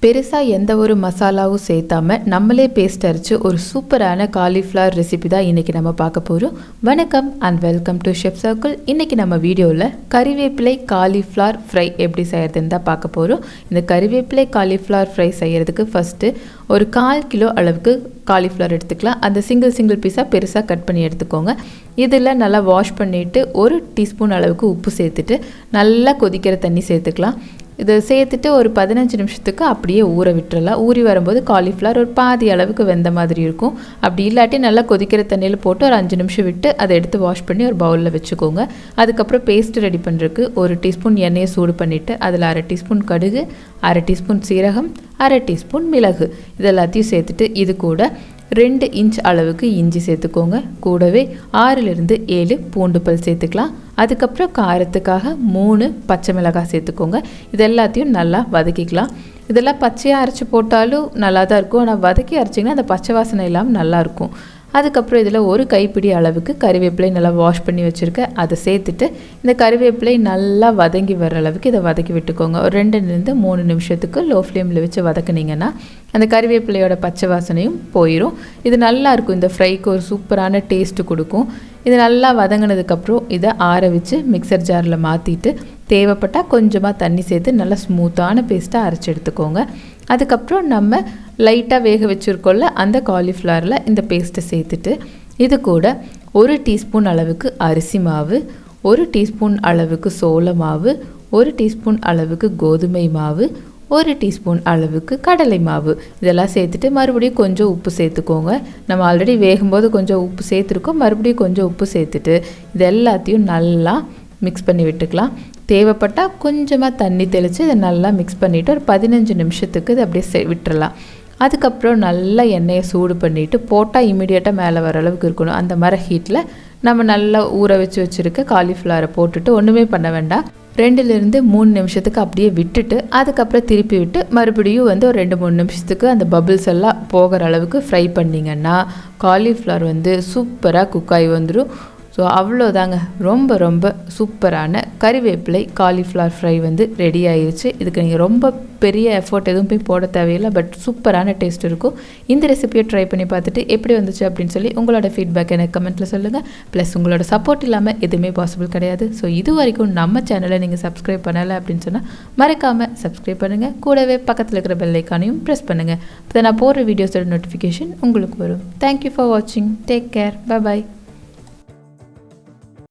பெருசாக எந்த ஒரு மசாலாவும் சேர்த்தாமல் நம்மளே பேஸ்ட் அரைச்சி ஒரு சூப்பரான காலிஃப்ளவர் ரெசிபி தான் இன்றைக்கி நம்ம பார்க்க போகிறோம். வணக்கம் and welcome to chef circle. இன்றைக்கி நம்ம வீடியோவில் கறிவேப்பிலை காலிஃப்ளவர் ஃப்ரை எப்படி செய்கிறதுன்னு தான் பார்க்க போகிறோம். இந்த கறிவேப்பிலை காலிஃப்ளவர் ஃப்ரை செய்கிறதுக்கு ஃபஸ்ட்டு ஒரு 1/4 கிலோ அளவுக்கு காலிஃப்ளவர் எடுத்துக்கலாம். அந்த சிங்கிள் பீஸாக பெருசாக கட் பண்ணி எடுத்துக்கோங்க. இதில் நல்லா வாஷ் பண்ணிவிட்டு 1 டீஸ்பூன் அளவுக்கு உப்பு சேர்த்துட்டு நல்லா கொதிக்கிற தண்ணி சேர்த்துக்கலாம். இதை சேர்த்துட்டு ஒரு 15 நிமிஷத்துக்கு அப்படியே ஊற விட்டுறலாம். ஊறி வரும்போது காலிஃப்ளவர் ஒரு பாதி அளவுக்கு வெந்த மாதிரி இருக்கும். அப்படி இல்லாட்டி நல்லா கொதிக்கிற தண்ணியில் போட்டு ஒரு 5 நிமிஷம் விட்டு அதை எடுத்து வாஷ் பண்ணி ஒரு பவுலில் வச்சுக்கோங்க. அதுக்கப்புறம் பேஸ்ட் ரெடி பண்ணுறதுக்கு 1 டீஸ்பூன் எண்ணெயை சூடு பண்ணிவிட்டு அதில் 1/2 டீஸ்பூன் கடுகு, 1/2 டீஸ்பூன் சீரகம், 1/2 டீஸ்பூன் மிளகு இது எல்லாத்தையும் சேர்த்துட்டு இது கூட 2 இன்ச் அளவுக்கு இஞ்சி சேர்த்துக்கோங்க. கூடவே 6லிருந்து 7 பூண்டு பல் சேர்த்துக்கலாம். அதுக்கப்புறம் காரத்துக்காக 3 பச்சை மிளகாய் சேர்த்துக்கோங்க. இது எல்லாத்தையும் நல்லா வதக்கிக்கலாம். இதெல்லாம் பச்சையாக அரைச்சி போட்டாலும் நல்லா தான் இருக்கும். ஆனால் வதக்கி அரைச்சிங்கன்னா அந்த பச்சை வாசனை இல்லாமல் நல்லாயிருக்கும். அதுக்கப்புறம் இதில் 1 கைப்பிடி அளவுக்கு கறிவேப்பிலை நல்லா வாஷ் பண்ணி வச்சுருக்கேன். அதை சேர்த்துட்டு இந்த கறிவேப்பிலை நல்லா வதங்கி வர அளவுக்கு இதை வதக்கி விட்டுக்கோங்க. ஒரு 2லிருந்து 3 நிமிஷத்துக்கு லோ ஃப்ளேமில் வச்சு வதக்குனிங்கன்னா அந்த கறிவேப்பிலையோட பச்சை வாசனையும் போயிடும். இது நல்லாயிருக்கும். இந்த ஃப்ரைக்கு ஒரு சூப்பரான டேஸ்ட்டு கொடுக்கும். இது நல்லா வதங்கினதுக்கப்புறம் இதை ஆற வச்சு மிக்சர் ஜாரில் மாற்றிட்டு தேவைப்பட்டால் கொஞ்சமாக தண்ணி சேர்த்து நல்லா ஸ்மூத்தான பேஸ்ட்டாக அரைச்சி எடுத்துக்கோங்க. அதுக்கப்புறம் நம்ம லைட்டாக வேக வச்சுருக்கோம்ல அந்த காலிஃப்ளவரில் இந்த பேஸ்ட்டை சேர்த்துட்டு இது கூட 1 டீஸ்பூன் அளவுக்கு அரிசி மாவு, 1 டீஸ்பூன் அளவுக்கு சோள மாவு, 1 டீஸ்பூன் அளவுக்கு கோதுமை மாவு, 1 டீஸ்பூன் அளவுக்கு கடலை மாவு இதெல்லாம் சேர்த்துட்டு மறுபடியும் கொஞ்சம் உப்பு சேர்த்துக்கோங்க. நம்ம ஆல்ரெடி வேகும்போது கொஞ்சம் உப்பு சேர்த்துருக்கோம். மறுபடியும் கொஞ்சம் உப்பு சேர்த்துட்டு இது எல்லாத்தையும் நல்லா மிக்ஸ் பண்ணி விட்டுக்கலாம். தேவைப்பட்டால் கொஞ்சமாக தண்ணி தெளித்து இதை நல்லா மிக்ஸ் பண்ணிவிட்டு ஒரு 15 நிமிஷத்துக்கு இதை அப்படியே விட்டுறலாம். அதுக்கப்புறம் நல்லா எண்ணெயை சூடு பண்ணிவிட்டு போட்டால் இமீடியட்டாக மேலே வர அளவுக்கு இருக்கணும். அந்த மாதிரி ஹீட்டில் நம்ம நல்லா ஊற வச்சுருக்க காலிஃப்ளவரை போட்டுட்டு ஒன்றுமே பண்ண வேண்டாம். 2லிருந்து 3 நிமிஷத்துக்கு அப்படியே விட்டுட்டு அதுக்கப்புறம் திருப்பி விட்டு மறுபடியும் ஒரு 2-3 நிமிஷத்துக்கு அந்த பபிள்ஸ் எல்லாம் போகிற அளவுக்கு ஃப்ரை பண்ணிங்கன்னா காலிஃப்ளவர் சூப்பராக குக் ஆகி வந்துடும். ஸோ அவ்வளோதாங்க, ரொம்ப சூப்பரான கறிவேப்பிலை காலிஃப்ளவர் ஃப்ரை ரெடி ஆயிடுச்சு. இதுக்கு நீங்கள் ரொம்ப பெரிய எஃபோர்ட் எதுவும் போய் போட தேவையில்லை. பட் சூப்பரான டேஸ்ட் இருக்கும். இந்த ரெசிபியை ட்ரை பண்ணி பார்த்துட்டு எப்படி வந்துச்சு அப்படின்னு சொல்லி உங்களோட ஃபீட்பேக் எனக்கு கமெண்ட்டில் சொல்லுங்கள். ப்ளஸ் உங்களோட சப்போர்ட் இல்லாமல் எதுவுமே பாசிபிள் கிடையாது. ஸோ இது வரைக்கும் நம்ம சேனலை நீங்கள் சப்ஸ்கிரைப் பண்ணலை அப்படின்னு சொன்னால் மறக்காமல் சப்ஸ்கிரைப் பண்ணுங்கள். கூடவே பக்கத்தில் இருக்கிற பெல் ஐக்கானையும் ப்ரெஸ் பண்ணுங்கள். இப்போ நான் போடுற வீடியோஸோட நோட்டிஃபிகேஷன் உங்களுக்கு வரும். தேங்க்யூ ஃபார் வாட்சிங். Take care. பை.